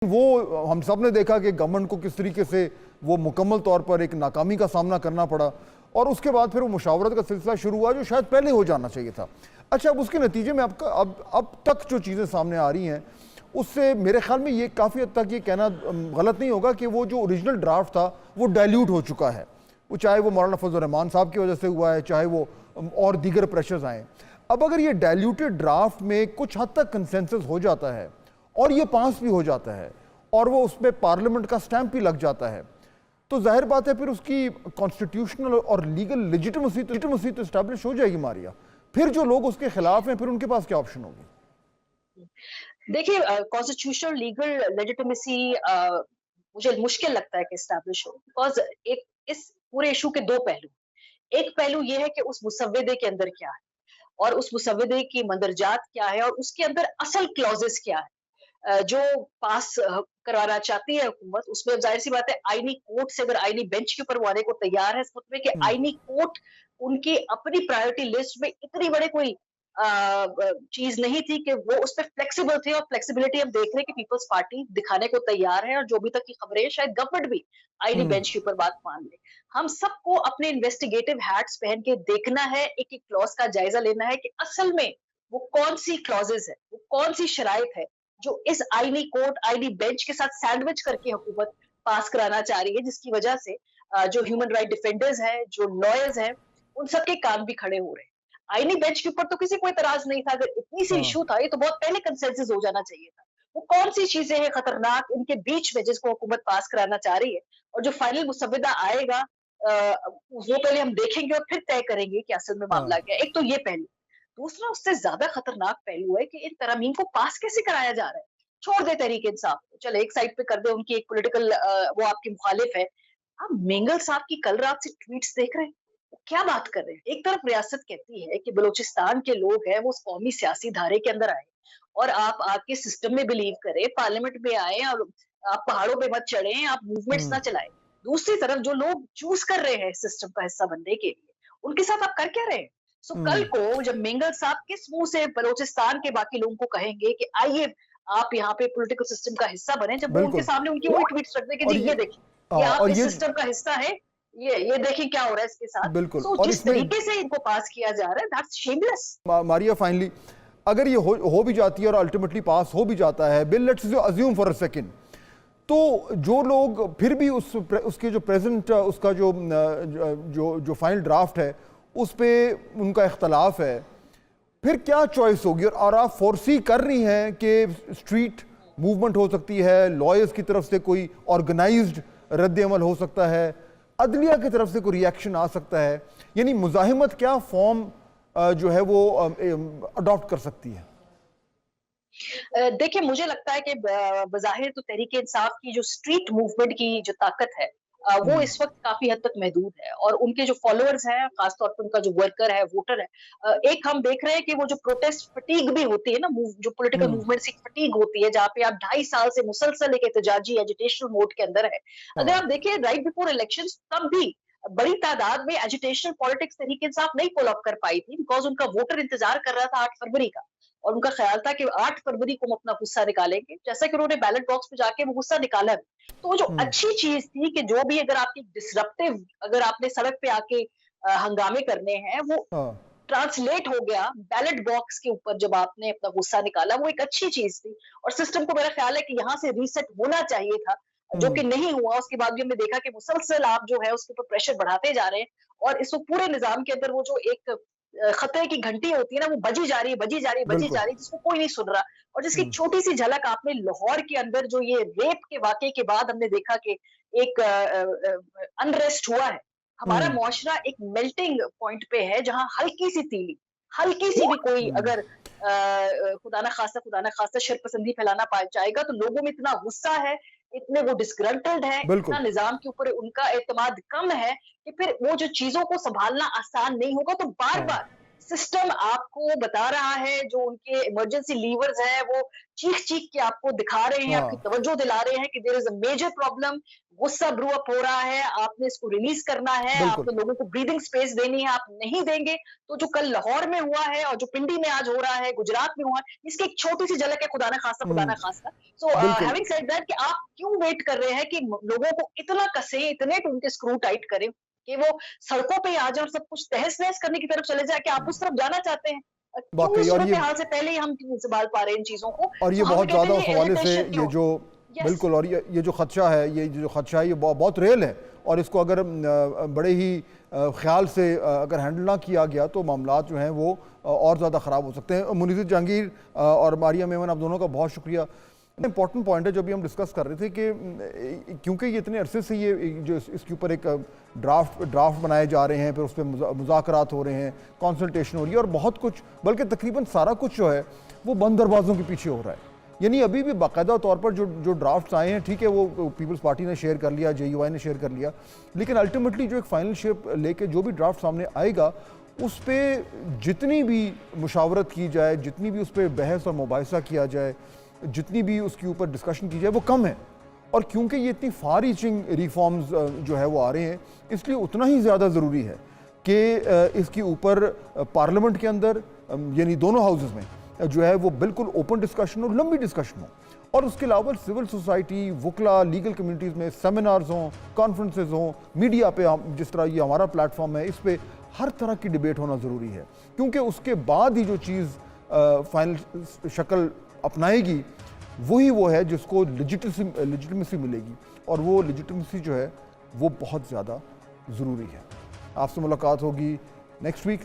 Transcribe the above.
वो हम सब ने देखा कि गवर्नमेंट को किस तरीके से वो मुकम्मल तौर पर एक नाकामी का सामना करना पड़ा और उसके बाद फिर वो मुशावरत का सिलसिला शुरू हुआ जो शायद पहले हो जाना चाहिए था। अच्छा, अब उसके नतीजे में आपका अब तक जो चीज़ें सामने आ रही हैं उससे मेरे ख्याल में ये काफ़ी हद तक ये कहना गलत नहीं होगा कि वो जो ओरिजिनल ड्राफ्ट था वो डाइल्यूट हो चुका है। वो चाहे वो मौलाना फजल रहमान साहब की वजह से हुआ है, चाहे वो और दीगर प्रेशर्स आए। अब अगर ये डाइल्यूटेड ड्राफ्ट में कुछ हद तक कंसेंसस हो जाता है और ये पास भी हो जाता है और वो उसमें पार्लियामेंट का स्टैंप भी लग जाता है, तो जाहिर बात है फिर उसकी कॉन्स्टिट्यूशनल और लीगल लेजिटिमेसी तो इस्टेब्लिश हो जाएगी मारिया। फिर जो लोग उसके खिलाफ हैं फिर उनके पास क्या ऑप्शन होगी? देखिए, कॉन्स्टिट्यूशनल लीगल लेजिटिमेसी मुझे मुश्किल लगता है कि एस्टैब्लिश हो, बिकॉज एक इस पूरे इशू के दो पहलू। एक पहलू ये है कि उस मुसव्वदे के अंदर क्या है और उस मुसव्वदे की मंदरजात क्या है और उसके अंदर असल क्लॉजेस क्या है जो पास करवाना चाहती है हुकूमत। उसमें जाहिर सी बात है आईनी कोर्ट से अगर आईनी बेंच के ऊपर वो आने को तैयार है, इस मतलब कि आईनी कोर्ट उनकी अपनी प्रायोरिटी लिस्ट में इतनी बड़े कोई चीज नहीं थी कि वो उस पर फ्लेक्सिबल थे, और फ्लेक्सिबिलिटी हम देख रहे हैं कि पीपल्स पार्टी दिखाने को तैयार है, और जो अभी तक की खबरें शायद गवर्नमेंट भी आईनी बेंच के ऊपर बात मान ले। हम सबको अपने इन्वेस्टिगेटिव हैट्स पहन के देखना है, एक एक क्लॉज का जायजा लेना है कि असल में वो कौन सी क्लॉजेज है, वो कौन सी शराइत है जो इस आईनी कोर्ट आईनी बेंच के साथ सैंडविच करके हुकूमत पास कराना चाह रही है, जिसकी वजह से जो ह्यूमन राइट डिफेंडर्स हैं, जो लॉयर्स हैं, उन सबके कान भी खड़े हो रहे हैं। आईनी बेंच के ऊपर तो किसी को इतराज नहीं था, अगर इतनी सी हाँ। इशू था ये तो बहुत पहले कंसेंसस हो जाना चाहिए था। वो कौन सी चीजें हैं खतरनाक इनके बीच में जिसको हुकूमत पास कराना चाह रही है, और जो फाइनल मुसव्वदा आएगा वो पहले हम देखेंगे और फिर तय करेंगे कि असल में मामला हाँ। क्या है। एक तो ये पहलू। दूसरा उससे ज्यादा खतरनाक पहलू है कि इन तरमीम को पास कैसे कराया जा रहा है। छोड़ दे तहरीक इंसाफ को, चल एक साइड पे कर दे, उनकी एक पॉलिटिकल वो आपके मुखालिफ है। आप मेंगल साहब की कल रात से ट्वीट्स देख रहे हैं, वो क्या बात कर रहे हैं। एक तरफ रियासत कहती है कि बलूचिस्तान के लोग हैं वो उस कौमी सियासी धारे के अंदर आए, और आप आपके सिस्टम में बिलीव करें, पार्लियामेंट में आए, और आप पहाड़ों पे मत चढ़े, आप मूवमेंट्स ना चलाएं। दूसरी तरफ जो लोग चूज कर रहे हैं सिस्टम का हिस्सा बनने के लिए, उनके साथ आप कर क्या रहे हैं। सो कल को जब मेंगल साहब किस मुंह से बलूचिस्तान के बाकी लोगों को कहेंगे कि आइए आप यहाँ पे पॉलिटिकल सिस्टम का हिस्सा बने, जब वो उनके बिल्कुल। सामने उनकी वही ट्वीट्स रख दे कि और जी ये ये देखिए, ये आप और इस ये सिस्टम का हिस्सा है, ये देखिए क्या हो रहा है इसके साथ। बिल्कुल। सो और जिस इसमें तरीके से इनको पास किया जा रहा है, दैट्स शेमलेस। मारिया फाइनली अगर ये हो भी जाती है और अल्टीमेटली पास हो भी जाता है bill, let's assume for a second, तो जो लोग फिर भी उसके जो प्रेजेंट उसका जो फाइनल ड्राफ्ट है उस पे उनका इख्तलाफ है, फिर क्या चॉइस होगी? और आप फोर्सी कर रही हैं कि स्ट्रीट मूवमेंट हो सकती है, लॉयर्स की तरफ से कोई ऑर्गेनाइज्ड रद्द अमल हो सकता है, अदलिया की तरफ से कोई रिएक्शन आ सकता है, यानी मुजाहिमत क्या फॉर्म जो है वो अडॉप्ट कर सकती है? देखिए, मुझे लगता है कि बज़ाहिर तो तहरीक इंसाफ की जो स्ट्रीट मूवमेंट की जो ताकत है, वो इस वक्त काफी हद तक महदूद है, और उनके जो फॉलोअर्स हैं, खासतौर पर उनका जो वर्कर है, वोटर है, एक हम देख रहे हैं कि वो जो प्रोटेस्ट फटीग भी होती है ना, जो पॉलिटिकल मूवमेंट्स की फटीग होती है, जहाँ पे आप 2.5 साल से मुसलसल एक एहतजाजी एजिटेशनल मोड के अंदर है। अगर हाँ। आप देखिए राइट बिफोर इलेक्शंस, तब भी बड़ी तादाद में एजिटेशनल पॉलिटिक्स तहरीक इंसाफ नहीं पुल अप कर पाई थी, बिकॉज उनका वोटर इंतजार कर रहा था 8 फरवरी का, और उनका ख्याल था कि 8 फरवरी को हम अपना गुस्सा निकालेंगे, जैसा कि उन्होंने बैलेट बॉक्स में जाके वो गुस्सा निकाला भी। तो वो जो अच्छी चीज थी कि जो भी अगर आपकी डिसरप्टिव, अगर आपने सड़क पे आके हंगामे करने हैं, वो हाँ। ट्रांसलेट हो गया बैलेट बॉक्स के ऊपर, जब आपने अपना गुस्सा निकाला, वो एक अच्छी चीज थी। और सिस्टम को मेरा ख्याल है कि यहाँ से रीसेट होना चाहिए था, जो कि नहीं हुआ। उसके बाद भी हमने देखा कि मुसलसल आप जो है उसके ऊपर प्रेशर बढ़ाते जा रहे हैं, और इस पूरे निजाम के अंदर वो जो एक खतरे की घंटी होती है ना, वो बजी जा रही है, बजी जा रही है, बजी बिल्कुल। जा रही है, जिसको कोई नहीं सुन रहा। और जिसकी छोटी सी झलक आपने लाहौर के अंदर जो ये रेप के वाकये के बाद हमने देखा कि एक अनरेस्ट हुआ है। हमारा मुआशरा एक मेल्टिंग पॉइंट पे है, जहां हल्की सी तीली, हल्की सी भी कोई अगर खुदा ना खास्ता शरपसंदी फैलाना पा जाएगा, तो लोगों में इतना गुस्सा है, इतने वो डिसग्रंटल्ड है, इतना बिल्कुल। निजाम के ऊपर उनका एतमाद कम है कि फिर वो जो चीजों को संभालना आसान नहीं होगा। तो बार हाँ। बार सिस्टम आपको बता रहा है, जो उनके इमरजेंसी लीवर्स हैं वो चीख-चीख के आपको दिखा रहे हैं, आपकी हाँ, तवज्जो दिला रहे हैं कि there is a major problem, गुस्सा ब्रू अप हो रहा है, आपने इसको रिलीज़ करना है, बिल्कुल। आपने लोगों को ब्रीथिंग स्पेस देनी है, आप नहीं देंगे तो जो कल लाहौर में हुआ है और जो पिंडी में आज हो रहा है, गुजरात में हुआ है, इसकी एक छोटी-सी झलक है, खुदा ना हुँ, खास्ता। सो बिल्कुल। हैविंग सेड दैट कि आप क्यों वेट कर रहे हैं कि लोगों को इतना कसें, इतने उनके स्क्रू टाइट करें कि वो सड़कों पे आ जाए और सब कुछ तहस-नहस करने की तरफ चले जाए, क्या आप उस तरफ जाना चाहते हैं? क्यों वाक़ई इस और ये सूरत-ए-हाल से पहले ही हम क्यों नहीं सँभाल पा रहे हैं इन चीज़ों को? और ये सो हम बहुत कहते ज़्यादा हैं उस ये हवाले से एजिटेशन ये क्यों? जो यस, बिल्कुल और ये जो खदशा है ये जो खदशा है ये बहुत रियल है और इसको अगर बड़े ही ख्याल से अगर हैंडल ना किया गया तो मामलात जो हैं वो और ज़्यादा ख़राब हो सकते हैं। मुनीज़ जहांगीर और मारिया मेमन, आप दोनों का बहुत शुक्रिया। इंपॉर्टेंट पॉइंट है जो भी हम डिस्कस कर रहे थे कि क्योंकि ये इतने अरसे से ये जो इसके ऊपर एक ड्राफ्ट बनाए जा रहे हैं, फिर उस पर मुज़ाकरात हो रहे हैं, कंसल्टेशन हो रही है और बहुत कुछ, बल्कि तकरीबन सारा कुछ जो है वो बंद दरवाज़ों के पीछे हो रहा है। यानी अभी भी बाकायदा तौर पर जो ड्राफ्ट्स आए हैं, ठीक है, वो पीपल्स पार्टी ने शेयर कर लिया, JUI ने शेयर कर लिया, लेकिन अल्टीमेटली जो एक फाइनल शेप लेके जो भी ड्राफ्ट सामने आएगा उस पर जितनी भी मुशावरत की जाए, जितनी भी उस पर बहस और मुबाहिसा किया जाए, जितनी भी उसके ऊपर डिस्कशन की जाए वो कम है। और क्योंकि ये इतनी फार रीचिंग रिफॉर्म्स जो है वो आ रहे हैं, इसलिए उतना ही ज़्यादा ज़रूरी है कि इसके ऊपर पार्लियामेंट के अंदर यानी दोनों हाउसेस में जो है वो बिल्कुल ओपन डिस्कशन और लंबी डिस्कशन हो, और उसके अलावा सिविल सोसाइटी, वकला, लीगल कम्युनिटीज़ में सेमिनार्स हों, कॉन्फ्रेंसेज हों, मीडिया पे जिस तरह ये हमारा प्लेटफॉर्म है, इस पर हर तरह की डिबेट होना ज़रूरी है, क्योंकि उसके बाद ही जो चीज़ फाइनल शक्ल अपनाएगी वही वो है जिसको लेजिटिमेसी मिलेगी, और वो लेजिटिमेसी जो है वो बहुत ज़्यादा ज़रूरी है। आपसे मुलाकात होगी नेक्स्ट वीक।